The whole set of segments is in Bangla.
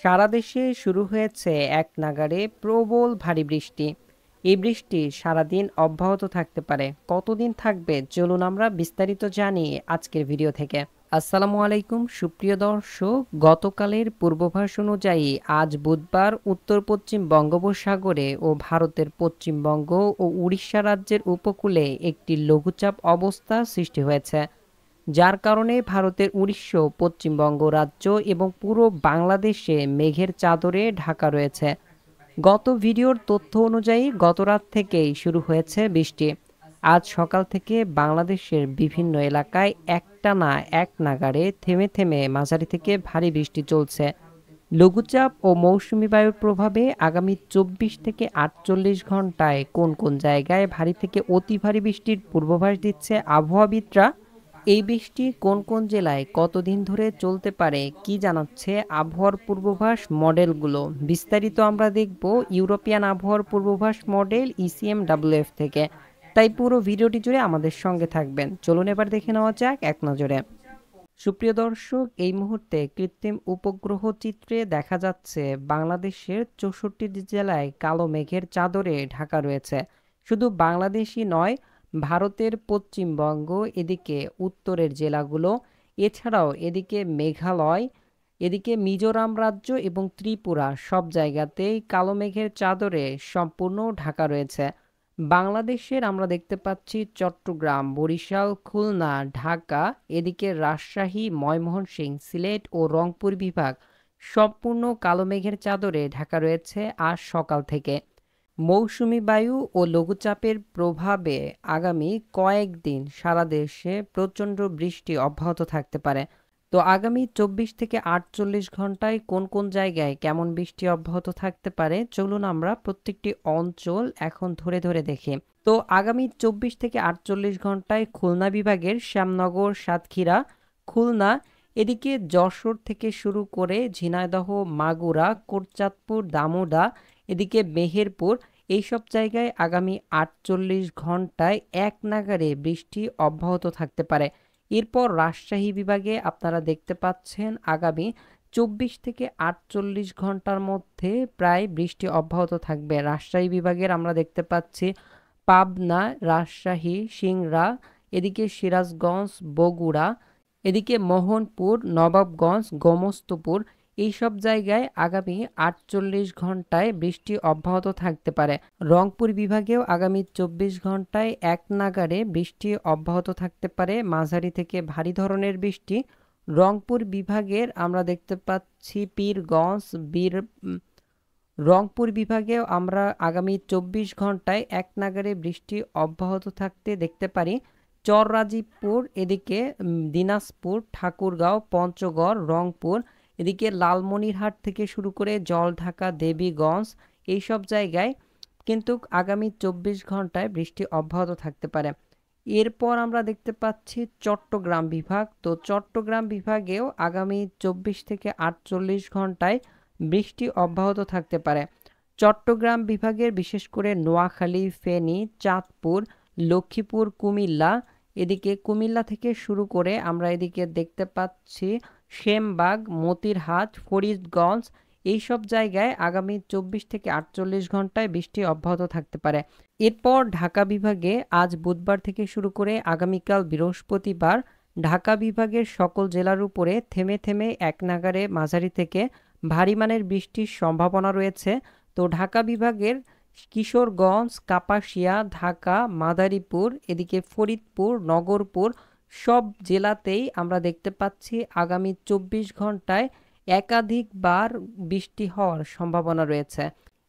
সারা দেশে শুরু হয়েছে এক নাগাড়ে প্রবল ভারী বৃষ্টি। এই বৃষ্টি সারাদিন অব্যাহত থাকতে পারে। কতদিন থাকবে চলুন আমরা বিস্তারিত জানি আজকের ভিডিও থেকে। আসসালামু আলাইকুম সুপ্রিয় দর্শক, গতকালের পূর্বাভাস অনুযায়ী আজ বুধবার উত্তর পশ্চিম বঙ্গোপসাগরে ও ভারতের পশ্চিমবঙ্গ ও উড়িষ্যা রাজ্যের উপকূলে একটি লঘুচাপ অবস্থা সৃষ্টি হয়েছে, যার কারণে ভারতের উড়িষ্যা, পশ্চিমবঙ্গ রাজ্য এবং পুরো বাংলাদেশে মেঘের চাদরে ঢাকা রয়েছে। গত ভিডিওর তথ্য অনুযায়ী গত রাত থেকেই শুরু হয়েছে বৃষ্টি। আজ সকাল থেকে বাংলাদেশের বিভিন্ন এলাকায় একটানা এক নাগাড়ে থেমে থেমে মাঝারি থেকে ভারী বৃষ্টি চলছে। লঘুচাপ ও মৌসুমি বায়ুর প্রভাবে আগামী 24 থেকে 48 ঘন্টায় কোন কোন জায়গায় ভারী থেকে অতি ভারী বৃষ্টির পূর্বাভাস দিচ্ছে আবহাওয়াবিদরা। এই বৃষ্টি কোন কোন জেলায় কতদিন ধরে চলতে পারে কি জানাচ্ছে আবহাওয়ার পূর্বাভাস মডেলগুলো, বিস্তারিত আমরা দেখব ইউরোপিয়ান আবহাওয়ার পূর্বাভাস মডেল ইসিএমডব্লিউএফ থেকে। তাই পুরো ভিডিওটি জুড়ে আমাদের সঙ্গে থাকবেন। চলুন এবার দেখে নেওয়া যাক এক নজরে। সুপ্রিয় দর্শক, এই মুহূর্তে কৃত্রিম উপগ্রহ চিত্রে দেখা যাচ্ছে বাংলাদেশের 64 জেলায় কালো মেঘের চাদরে ঢাকা রয়েছে। শুধু বাংলাদেশই নয়, ভারতের পশ্চিমবঙ্গ, এদিকে উত্তরের জেলাগুলো, এছাড়াও এদিকে মেঘালয়, এদিকে মিজোরাম রাজ্য এবং ত্রিপুরা, সব জায়গাতেই কালো মেঘের চাদরে সম্পূর্ণ ঢাকা রয়েছে। বাংলাদেশের আমরা দেখতে পাচ্ছি চট্টগ্রাম, বরিশাল, খুলনা, ঢাকা, এদিকে রাজশাহী, ময়মনসিংহ, সিলেট ও রংপুর বিভাগ সম্পূর্ণ কালো মেঘের চাদরে ঢাকা রয়েছে আজ সকাল থেকে। মৌসুমি বায়ু ও লঘুচাপের প্রভাবে আগামী কয়েকদিন সারা দেশে প্রচণ্ড বৃষ্টি অব্যাহত থাকতে পারে। তো আগামী 24 থেকে 48 ঘন্টায় কোন কোন জায়গায় কেমন বৃষ্টি অব্যাহত থাকতে পারে চলুন আমরা প্রত্যেকটি অঞ্চল এখন ধরে ধরে দেখি। তো আগামী 24 থেকে 48 ঘন্টায় খুলনা বিভাগের শ্যামনগর, সাতক্ষীরা, খুলনা, এদিকে যশোর থেকে শুরু করে ঝিনাইদহ, মাগুরা, কোটচাঁদপুর, দামোদা, এদিকে মেহেরপুর, এইসব জায়গায় আগামী 48 ঘন্টায় এক নাগাড়ে বৃষ্টি অব্যাহত থাকতে পারে। এরপর রাজশাহী বিভাগে আপনারা দেখতে পাচ্ছেন আগামী 24 থেকে 48 ঘন্টার মধ্যে প্রায় বৃষ্টি অব্যাহত থাকবে। রাজশাহী বিভাগের আমরা দেখতে পাচ্ছি পাবনা, রাজশাহী, সিংড়া, এদিকে সিরাজগঞ্জ, বগুড়া, এদিকে মোহনপুর, নবাবগঞ্জ, গোমস্তপুর, এইসব জায়গায় আগামী 48 ঘন্টায় বৃষ্টি অব্যাহত থাকতে পারে। রংপুর বিভাগেও আগামী 24 ঘন্টায় এক নাগাড়ে বৃষ্টি অব্যাহত থাকতে পারে, মাঝারি থেকে ভারী ধরনের বৃষ্টি। রংপুর বিভাগের আমরা দেখতে পাচ্ছি পীরগঞ্জ, রংপুর বিভাগেও আমরা আগামী 24 ঘন্টায় এক নাগাড়ে বৃষ্টি অব্যাহত থাকতে দেখতে পারি। চররাজীবপুর, এদিকে দিনাজপুর, ঠাকুরগাঁও, পঞ্চগড়, রংপুর, এদিকে লালমনিরহাট থেকে শুরু করে জলঢাকা, দেবীগঞ্জ, এইসব জায়গায় কিন্তু আগামী 24 ঘন্টায় বৃষ্টি অব্যাহত থাকতে পারে। এরপর আমরা দেখতে পাচ্ছি চট্টগ্রাম বিভাগ। তো চট্টগ্রাম বিভাগেও আগামী 24 থেকে 48 ঘন্টায় বৃষ্টি অব্যাহত থাকতে পারে। চট্টগ্রাম বিভাগের বিশেষ করে নোয়াখালী, ফেনী, চাঁদপুর, লক্ষ্মীপুর, কুমিল্লা, এদিকে কুমিল্লা থেকে শুরু করে আমরা এদিকে দেখতে পাচ্ছি সেমবাগ, মতিরহাট, ফরিদগঞ্জ, এইসব জায়গায় আগামী 24 থেকে 48 ঘন্টায় বৃষ্টি অব্যাহত থাকতে পারে। এরপর ঢাকা বিভাগে আজ বুধবার থেকে শুরু করে আগামীকাল বৃহস্পতিবার ঢাকা বিভাগের সকল জেলার উপরে থেমে থেমে এক নাগাড়ে মাঝারি থেকে ভারী মানের বৃষ্টির সম্ভাবনা রয়েছে। তো ঢাকা বিভাগের কিশোরগঞ্জ, কাপাসিয়া, ঢাকা, মাদারীপুর, এদিকে ফরিদপুর, নগরপুর, সব জেলাতেই আমরা দেখতে পাচ্ছি আগামী 24 ঘন্টায় একাধিকবার বৃষ্টি হওয়ার সম্ভাবনা রয়েছে।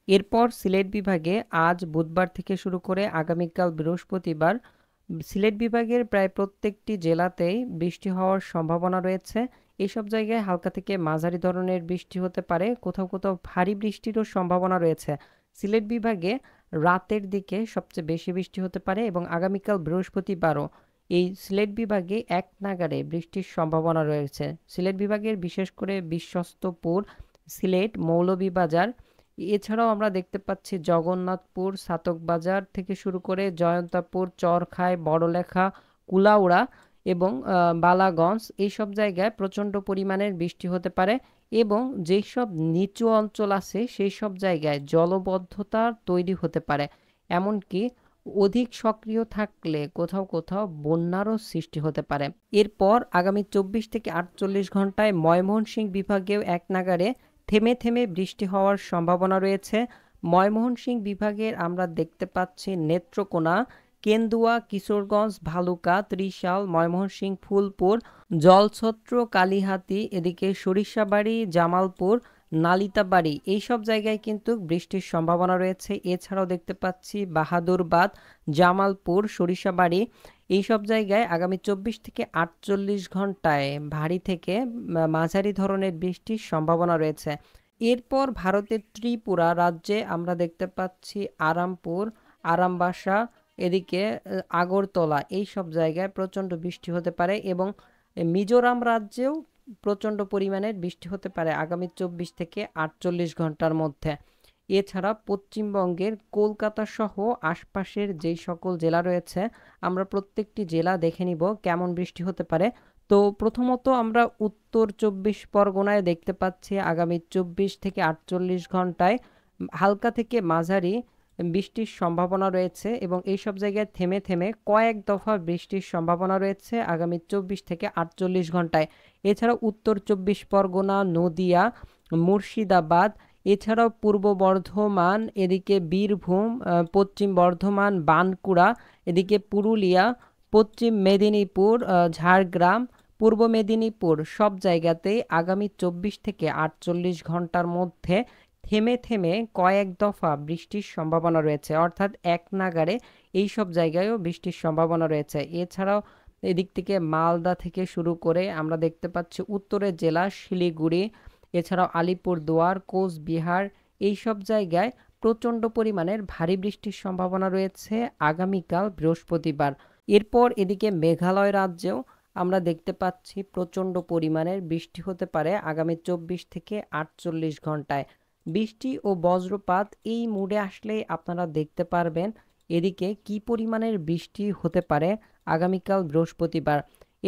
এরপর সিলেট বিভাগে আজ বুধবার থেকে শুরু করে আগামীকাল বৃহস্পতিবার সিলেট বিভাগের প্রায় প্রত্যেকটি জেলাতেই বৃষ্টি হওয়ার সম্ভাবনা রয়েছে। এইসব জায়গায় হালকা থেকে মাঝারি ধরনের বৃষ্টি হতে পারে, কোথাও কোথাও ভারী বৃষ্টিরও সম্ভাবনা রয়েছে। সিলেট বিভাগে রাতের দিকে সবচেয়ে বেশি বৃষ্টি হতে পারে এবং আগামীকাল বৃহস্পতিবারও এই সিলেট বিভাগে এক নাগাড়ে বৃষ্টির সম্ভাবনা রয়েছে। সিলেট বিভাগের বিশেষ করে বিশ্বস্তপুর, সিলেট, মৌলভীবাজার, এছাড়াও আমরা দেখতে পাচ্ছি জগন্নাথপুর, ছাতকবাজার থেকে শুরু করে জয়ন্তাপুর, চরখায়, বড়লেখা, কুলাউড়া এবং বালাগঞ্জ, এইসব জায়গায় প্রচণ্ড পরিমাণের বৃষ্টি হতে পারে। এবং যেসব নিচু অঞ্চল আছে সেই সব জায়গায় জলবদ্ধতা তৈরি হতে পারে, এমনকি অধিক সক্রিয় থাকলে কোথাও কোথাও বন্যারও সৃষ্টি হতে পারে। এরপর আগামী 24 থেকে 48 ঘন্টায় ময়মনসিংহ বিভাগেও এক নাগাড়ে থেমে থেমে বৃষ্টি হওয়ার সম্ভাবনা রয়েছে। ময়মনসিংহ বিভাগের আমরা দেখতে পাচ্ছি নেত্রকোনা, কেন্দুয়া, কিশোরগঞ্জ, ভালুকা, ত্রিশাল, ময়মনসিংহ, ফুলপুর, জলছত্র, কালিহাতী, এদিকে সরিষাবাড়ি, জামালপুর, নালিতাবাড়ি এইসব জায়গায় কিন্তু বৃষ্টির সম্ভাবনা রয়েছে। এছাড়াও দেখতে পাচ্ছি বাহাদুরবাদ, জামালপুর, সরিষাবাড়ি এইসব জায়গায় আগামী 24 থেকে 48 ঘন্টায় ভারী থেকে মাঝারি ধরনের বৃষ্টির সম্ভাবনা রয়েছে। এরপর ভারতের ত্রিপুরা রাজ্যে আমরা দেখতে পাচ্ছি আরামপুর, আরামবাসা, এদিকে আগরতলা এইসব জায়গায় প্রচণ্ড বৃষ্টি হতে পারে এবং মিজোরাম রাজ্যেও প্রচণ্ড পরিমাণের বৃষ্টি হতে পারে আগামী 24 থেকে 48 ঘন্টার মধ্যে। এছাড়া পশ্চিমবঙ্গের কলকাতা সহ আশপাশের যেই সকল জেলা রয়েছে আমরা প্রত্যেকটি জেলা দেখে নিব কেমন বৃষ্টি হতে পারে। তো প্রথমত আমরা উত্তর 24 পরগনায় দেখতে পাচ্ছি আগামী 24 থেকে 48 ঘন্টায় হালকা থেকে মাঝারি বৃষ্টির সম্ভাবনা রয়েছে এবং এইসব জায়গায় থেমে থেমে কয়েক দফা বৃষ্টির সম্ভাবনা রয়েছে আগামী 24 থেকে 48 ঘন্টায়। এছাড়াও উত্তর 24 পরগনা, নদিয়া, মুর্শিদাবাদ, এছাড়াও পূর্ব বর্ধমান, এদিকে বীরভূম, পশ্চিম বর্ধমান, বাঁকুড়া, এদিকে পুরুলিয়া, পশ্চিম মেদিনীপুর, ঝাড়গ্রাম, পূর্ব মেদিনীপুর সব জায়গাতেই আগামী 24 থেকে 48 ঘন্টার মধ্যে থেমে থেমে কয়েক দফা বৃষ্টির সম্ভাবনা রয়েছে, অর্থাৎ এক নাগাড়ে এই সব জায়গায়ও বৃষ্টির সম্ভাবনা রয়েছে। এছাড়াও এদিক থেকে মালদা থেকে শুরু করে আমরা দেখতে পাচ্ছি উত্তরের জেলা শিলিগুড়ি, এছাড়াও আলিপুরদুয়ার, কোচবিহার এইসব জায়গায় প্রচণ্ড পরিমাণের ভারী বৃষ্টির সম্ভাবনা রয়েছে আগামীকাল বৃহস্পতিবার। এরপর এদিকে মেঘালয় রাজ্যেও আমরা দেখতে পাচ্ছি প্রচণ্ড পরিমাণের বৃষ্টি হতে পারে আগামী 24 থেকে 48 ঘন্টায়। বৃষ্টি ও বজ্রপাত এই মুডে আসলে আপনারা দেখতে পারবেন এদিকে কি পরিমাণের বৃষ্টি হতে পারে আগামীকাল বৃহস্পতিবার।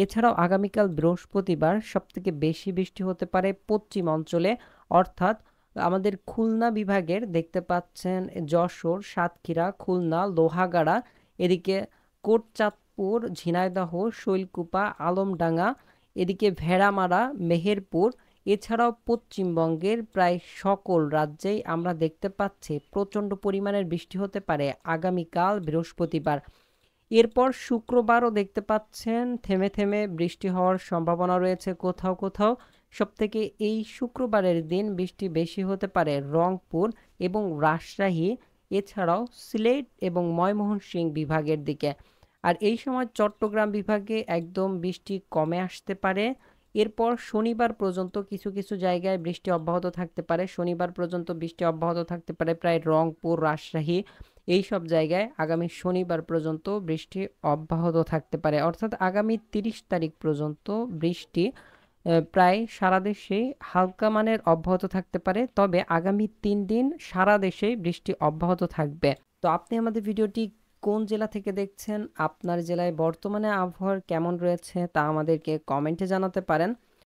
এছাড়াও আগামীকাল বৃহস্পতিবার সবথেকে বেশি বৃষ্টি হতে পারে পশ্চিম অঞ্চলে, অর্থাৎ আমাদের খুলনা বিভাগের দেখতে পাচ্ছেন যশোর, সাতক্ষীরা, খুলনা, লোহাগাড়া, এদিকে কোটচাঁদপুর, ঝিনাইদহ, শৈলকুপা, আলমডাঙ্গা, এদিকে ভেড়ামারা, মেহেরপুর, এছাড়াও পশ্চিমবঙ্গের প্রায় সকল রাজ্যেই আমরা দেখতে পাচ্ছি প্রচণ্ড পরিমাণের বৃষ্টি হতে পারে আগামীকাল বৃহস্পতিবার। এরপর শুক্রবারও দেখতে পাচ্ছেন থেমে থেমে বৃষ্টি হওয়ার সম্ভাবনা রয়েছে কোথাও কোথাও। সবথেকে এই শুক্রবারের দিন বৃষ্টি বেশি হতে পারে রংপুর এবং রাজশাহী, এছাড়াও সিলেট এবং ময়মনসিংহ বিভাগের দিকে। আর এই সময় চট্টগ্রাম বিভাগে একদম বৃষ্টি কমে আসতে পারে। এরপর শনিবার পর্যন্ত কিছু কিছু জায়গায় বৃষ্টি অব্যাহত থাকতে পারে, শনিবার পর্যন্ত বৃষ্টি অব্যাহত থাকতে পারে প্রায় রংপুর, রাজশাহী এই সব জায়গায় আগামী শনিবার পর্যন্ত বৃষ্টি অব্যাহত থাকতে পারে, অর্থাৎ আগামী 30 তারিখ পর্যন্ত বৃষ্টি প্রায় সারা দেশে হালকা মানের অব্যাহত থাকতে পারে। তবে আগামী 3 দিন সারা দেশেই বৃষ্টি অব্যাহত থাকবে। তো আপনি আমাদের ভিডিওটি কোন জেলা থেকে দেখছেন, আপনার জেলায় বর্তমানে আবহাওয়া কেমন রয়েছে তা আমাদেরকে কমেন্টে জানাতে পারেন।